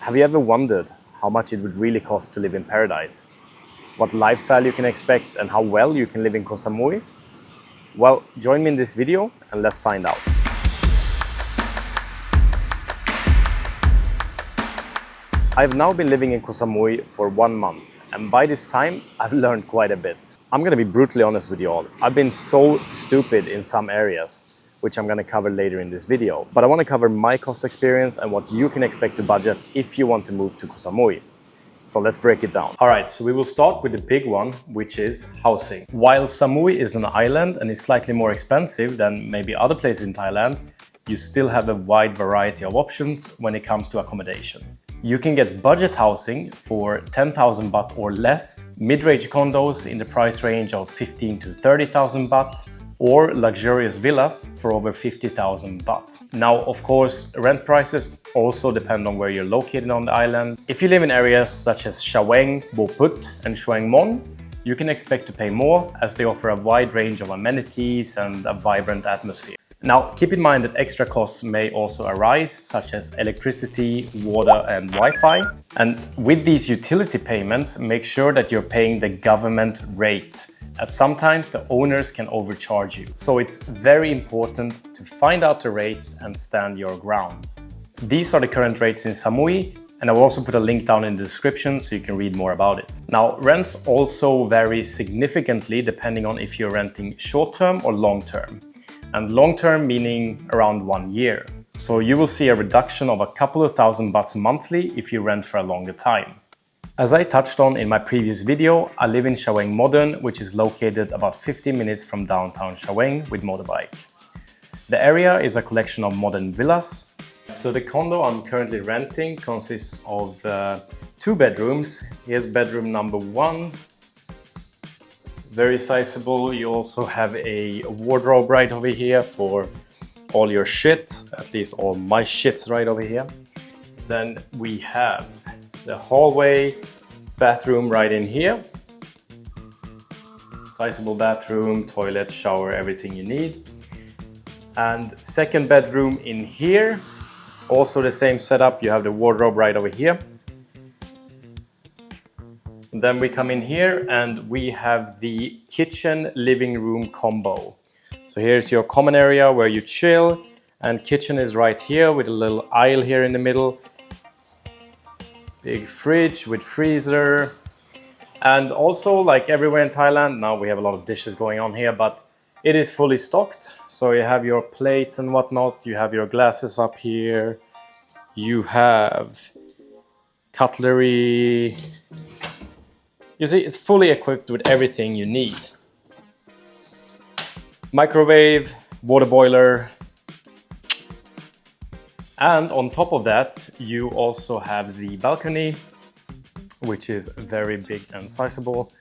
Have you ever wondered how much it would really cost to live in paradise? What lifestyle you can expect and how well you can live in Koh Samui? Well, join me in this video and let's find out. I've now been living in Koh Samui for 1 month, and by this time, I've learned quite a bit. I'm gonna be brutally honest with you all. I've been so stupid in some areas, which I'm gonna cover later in this video. But I wanna cover my cost experience and what you can expect to budget if you want to move to Koh Samui. So let's break it down. All right, so we will start with the big one, which is housing. While Samui is an island and is slightly more expensive than maybe other places in Thailand, you still have a wide variety of options when it comes to accommodation. You can get budget housing for 10,000 baht or less, mid-range condos in the price range of 15 to 30,000 baht, or luxurious villas for over 50,000 baht. Now, of course, rent prices also depend on where you're located on the island. If you live in areas such as Shaweng, Bo Put and Sueng Mon, you can expect to pay more as they offer a wide range of amenities and a vibrant atmosphere. Now, keep in mind that extra costs may also arise, such as electricity, water and Wi-Fi. And with these utility payments, make sure that you're paying the government rate, as sometimes the owners can overcharge you. So it's very important to find out the rates and stand your ground. These are the current rates in Samui, and I will also put a link down in the description so you can read more about it. Now, rents also vary significantly depending on if you're renting short-term or long-term. And long-term meaning around 1 year. So you will see a reduction of a couple of thousand bahts monthly if you rent for a longer time. As I touched on in my previous video, I live in Shaweng Modern, which is located about 50 minutes from downtown Shaweng with motorbike. The area is a collection of modern villas. So the condo I'm currently renting consists of 2 bedrooms. Here's bedroom number 1. Very sizable. You also have a wardrobe right over here for all your shit, at least all my shit's right over here. Then we have the hallway, bathroom right in here. Sizable bathroom, toilet, shower, everything you need. And second bedroom in here. Also the same setup, you have the wardrobe right over here. Then we come in here and we have the kitchen living room combo. So here's your common area where you chill, and kitchen is right here with a little aisle here in the middle. Big fridge with freezer. And also, like everywhere in Thailand, now we have a lot of dishes going on here, but it is fully stocked. So you have your plates and whatnot, you have your glasses up here, you have cutlery. You see, it's fully equipped with everything you need. Microwave, water boiler. And on top of that, you also have the balcony, which is very big and sizable.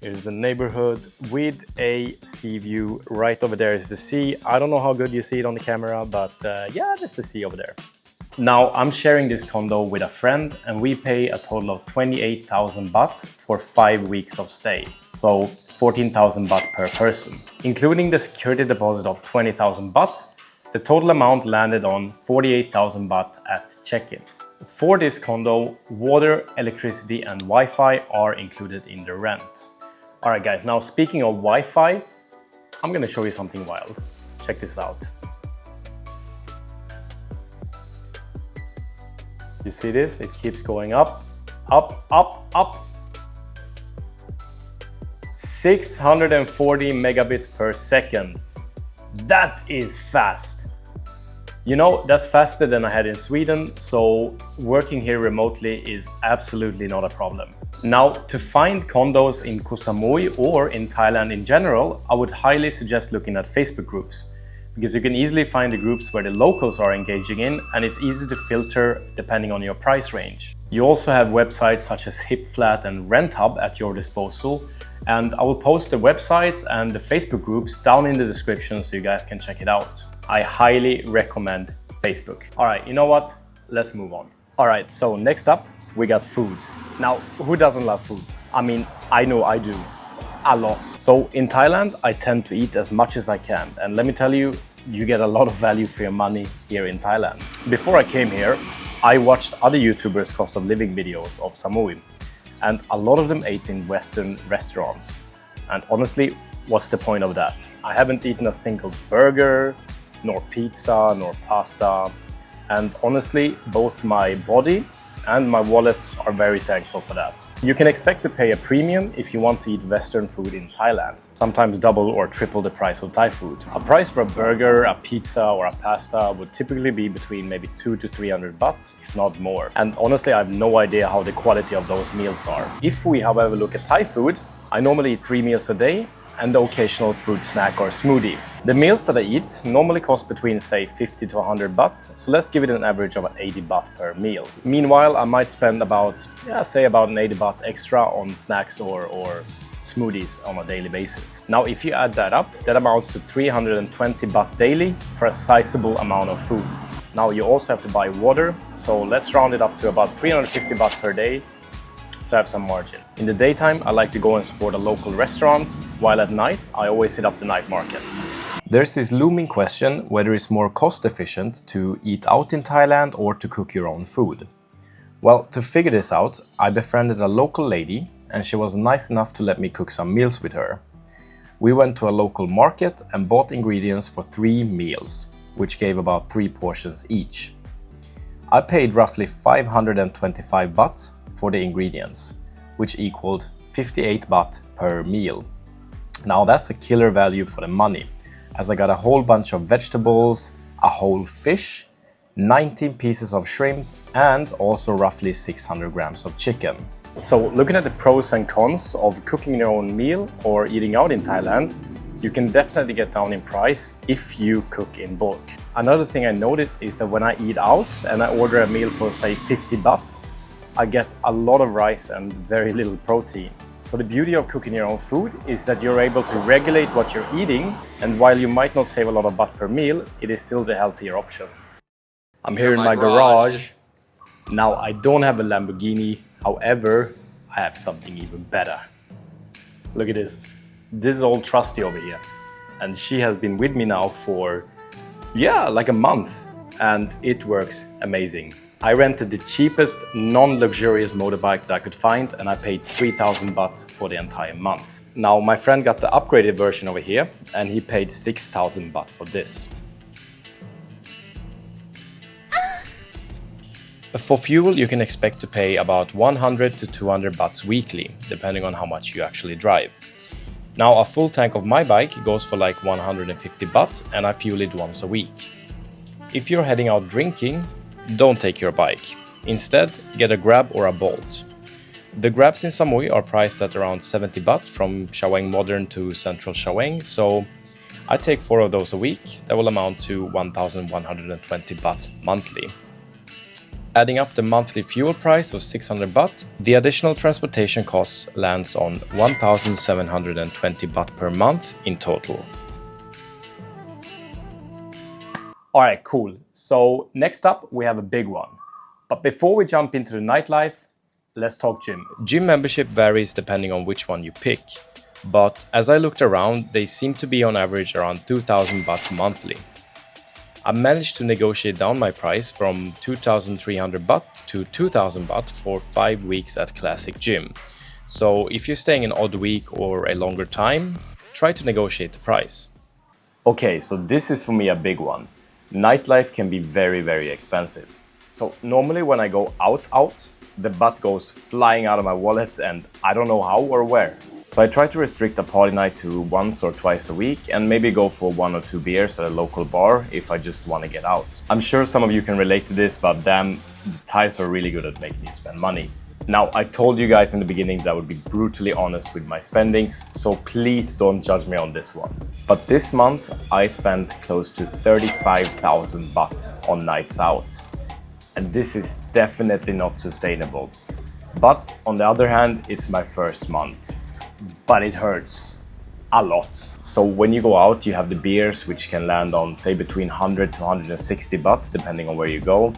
Here's the neighborhood with a sea view. Right over there is the sea. I don't know how good you see it on the camera, but yeah, that's the sea over there. Now, I'm sharing this condo with a friend and we pay a total of 28,000 baht for 5 weeks of stay. So 14,000 baht per person. Including the security deposit of 20,000 baht, the total amount landed on 48,000 baht at check-in. For this condo, water, electricity and Wi-Fi are included in the rent. All right guys, now speaking of Wi-Fi, I'm gonna show you something wild. Check this out. You see this? It keeps going up, up, up, up. 640 megabits per second. That is fast. You know, that's faster than I had in Sweden, so working here remotely is absolutely not a problem. Now, to find condos in Koh Samui or in Thailand in general, I would highly suggest looking at Facebook groups, because you can easily find the groups where the locals are engaging in, and it's easy to filter depending on your price range. You also have websites such as HipFlat and RentHub at your disposal, and I will post the websites and the Facebook groups down in the description so you guys can check it out. I highly recommend Facebook. All right, you know what? Let's move on. All right, so next up, we got food. Now, who doesn't love food? I mean, I know I do. A lot. So in Thailand, I tend to eat as much as I can. And let me tell you, you get a lot of value for your money here in Thailand. Before I came here, I watched other YouTubers' cost of living videos of Samui, and a lot of them ate in Western restaurants. And honestly, what's the point of that? I haven't eaten a single burger, nor pizza, nor pasta. And honestly, both my body and my wallet are very thankful for that. You can expect to pay a premium if you want to eat Western food in Thailand, sometimes double or triple the price of Thai food. A price for a burger, a pizza or a pasta would typically be between maybe 200 to 300 baht, if not more. And honestly, I have no idea how the quality of those meals are. If we, however, look at Thai food, I normally eat 3 meals a day and the occasional fruit snack or smoothie. The meals that I eat normally cost between say 50 to 100 baht, so let's give it an average of 80 baht per meal. Meanwhile, I might spend about, say about an 80 baht extra on snacks or smoothies on a daily basis. Now, if you add that up, that amounts to 320 baht daily for a sizable amount of food. Now, you also have to buy water, so let's round it up to about 350 baht per day to have some margin. In the daytime, I like to go and support a local restaurant, while at night, I always hit up the night markets. There's this looming question whether it's more cost efficient to eat out in Thailand or to cook your own food. Well, to figure this out, I befriended a local lady and she was nice enough to let me cook some meals with her. We went to a local market and bought ingredients for 3 meals, which gave about 3 portions each. I paid roughly 525 baht for the ingredients, which equaled 58 baht per meal. Now that's a killer value for the money, as I got a whole bunch of vegetables, a whole fish, 19 pieces of shrimp, and also roughly 600 grams of chicken. So looking at the pros and cons of cooking your own meal or eating out in Thailand, you can definitely get down in price if you cook in bulk. Another thing I noticed is that when I eat out and I order a meal for say 50 baht, I get a lot of rice and very little protein. So the beauty of cooking your own food is that you're able to regulate what you're eating, and while you might not save a lot of baht per meal, it is still the healthier option. I'm here in my garage. Now I don't have a Lamborghini, however, I have something even better. Look at this. This is old Trusty over here. And she has been with me now for, like a month, and it works amazing. I rented the cheapest non-luxurious motorbike that I could find, and I paid 3,000 baht for the entire month. Now my friend got the upgraded version over here and he paid 6,000 baht for this. For fuel, you can expect to pay about 100 to 200 bahts weekly, depending on how much you actually drive. Now a full tank of my bike goes for like 150 baht and I fuel it once a week. If you're heading out drinking, don't take your bike. Instead, get a Grab or a Bolt. The Grabs in Samui are priced at around 70 baht from Shawang Modern to Central Shawang, so I take 4 of those a week. That will amount to 1,120 baht monthly. Adding up the monthly fuel price of 600 baht, the additional transportation costs lands on 1,720 baht per month in total. Alright, cool. So next up, we have a big one. But before we jump into the nightlife, let's talk gym. Gym membership varies depending on which one you pick. But as I looked around, they seem to be on average around 2,000 baht monthly. I managed to negotiate down my price from 2,300 baht to 2,000 baht for 5 weeks at Classic Gym. So if you're staying an odd week or a longer time, try to negotiate the price. Okay, so this is for me a big one. Nightlife can be very, very expensive. So normally when I go out, the baht goes flying out of my wallet and I don't know how or where. So I try to restrict a party night to once or twice a week and maybe go for 1 or 2 beers at a local bar if I just want to get out. I'm sure some of you can relate to this, but damn, the Thais are really good at making you spend money. Now, I told you guys in the beginning that I would be brutally honest with my spendings, so please don't judge me on this one. But this month, I spent close to 35,000 baht on nights out. And this is definitely not sustainable. But on the other hand, it's my first month. But it hurts a lot. So when you go out, you have the beers, which can land on, say, between 100 to 160 baht, depending on where you go.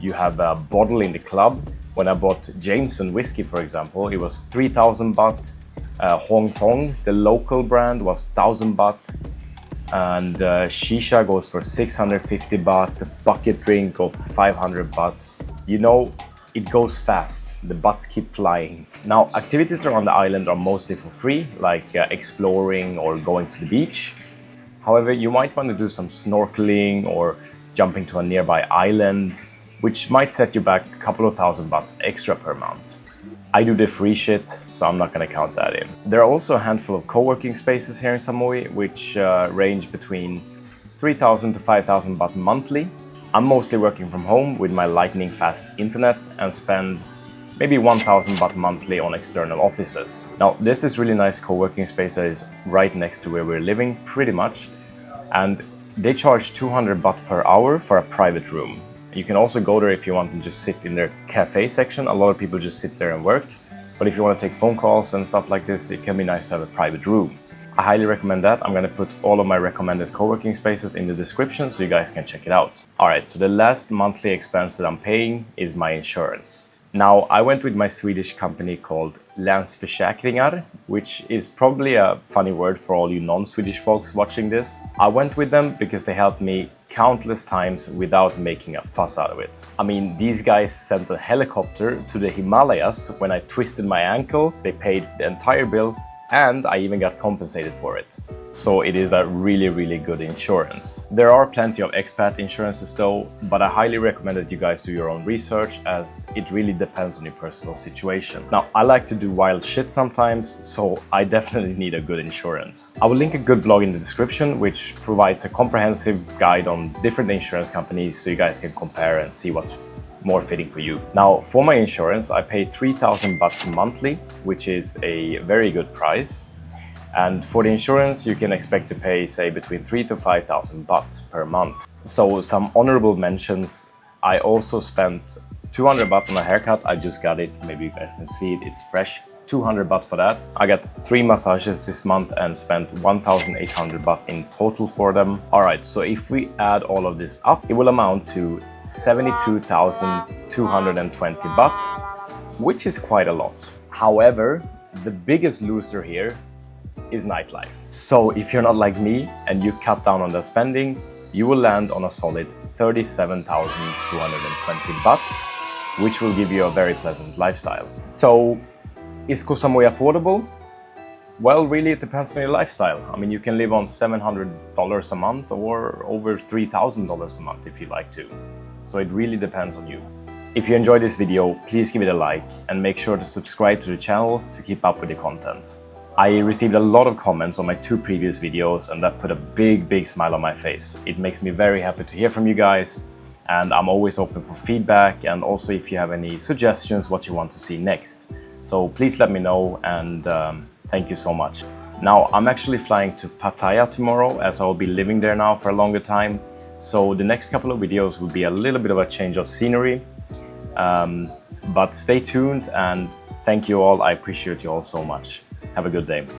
You have a bottle in the club. When I bought Jameson whiskey, for example, it was 3,000 baht. Hong Tong, the local brand, was 1,000 baht. And shisha goes for 650 baht. The bucket drink of 500 baht. You know, it goes fast, the butts keep flying. Now, activities around the island are mostly for free, like exploring or going to the beach. However, you might want to do some snorkeling or jumping to a nearby island, which might set you back a couple of $1,000 extra per month. I do the free shit, so I'm not gonna count that in. There are also a handful of co-working spaces here in Samui, which range between 3,000 to 5,000 baht monthly. I'm mostly working from home with my lightning fast internet and spend maybe 1,000 baht monthly on external offices. Now, this is really nice co-working space that is right next to where we're living, pretty much. And they charge 200 baht per hour for a private room. You can also go there if you want to just sit in their cafe section. A lot of people just sit there and work. But if you want to take phone calls and stuff like this, it can be nice to have a private room. I highly recommend that. I'm going to put all of my recommended co-working spaces in the description so you guys can check it out. Alright, so the last monthly expense that I'm paying is my insurance. Now, I went with my Swedish company called Länsförsäkringar, which is probably a funny word for all you non-Swedish folks watching this. I went with them because they helped me countless times without making a fuss out of it. I mean, these guys sent a helicopter to the Himalayas when I twisted my ankle. They paid the entire bill and I even got compensated for it. So it is a really, really good insurance. There are plenty of expat insurances though, but I highly recommend that you guys do your own research as it really depends on your personal situation. Now, I like to do wild shit sometimes, so I definitely need a good insurance. I will link a good blog in the description, which provides a comprehensive guide on different insurance companies so you guys can compare and see what's more fitting for you. Now, for my insurance, I pay 3,000 bahts monthly, which is a very good price. And for the insurance, you can expect to pay, say, between 3,000 to 5,000 baht per month. So some honorable mentions. I also spent 200 baht on a haircut. I just got it. Maybe you guys can see it. It's fresh. 200 baht for that. I got 3 massages this month and spent 1,800 baht in total for them. Alright, so if we add all of this up, it will amount to 72,220 baht, which is quite a lot. However, the biggest loser here is nightlife. So if you're not like me and you cut down on the spending, you will land on a solid 37,220 baht, which will give you a very pleasant lifestyle. So, is Koh Samui affordable? Well, really, it depends on your lifestyle. I mean, you can live on $700 a month or over $3,000 a month if you like to. So it really depends on you. If you enjoyed this video, please give it a like and make sure to subscribe to the channel to keep up with the content. I received a lot of comments on my 2 previous videos and that put a big smile on my face. It makes me very happy to hear from you guys, and I'm always open for feedback and also if you have any suggestions what you want to see next. So please let me know, and thank you so much. Now, I'm actually flying to Pattaya tomorrow as I'll be living there now for a longer time. So the next couple of videos will be a little bit of a change of scenery. But stay tuned and thank you all. I appreciate you all so much. Have a good day.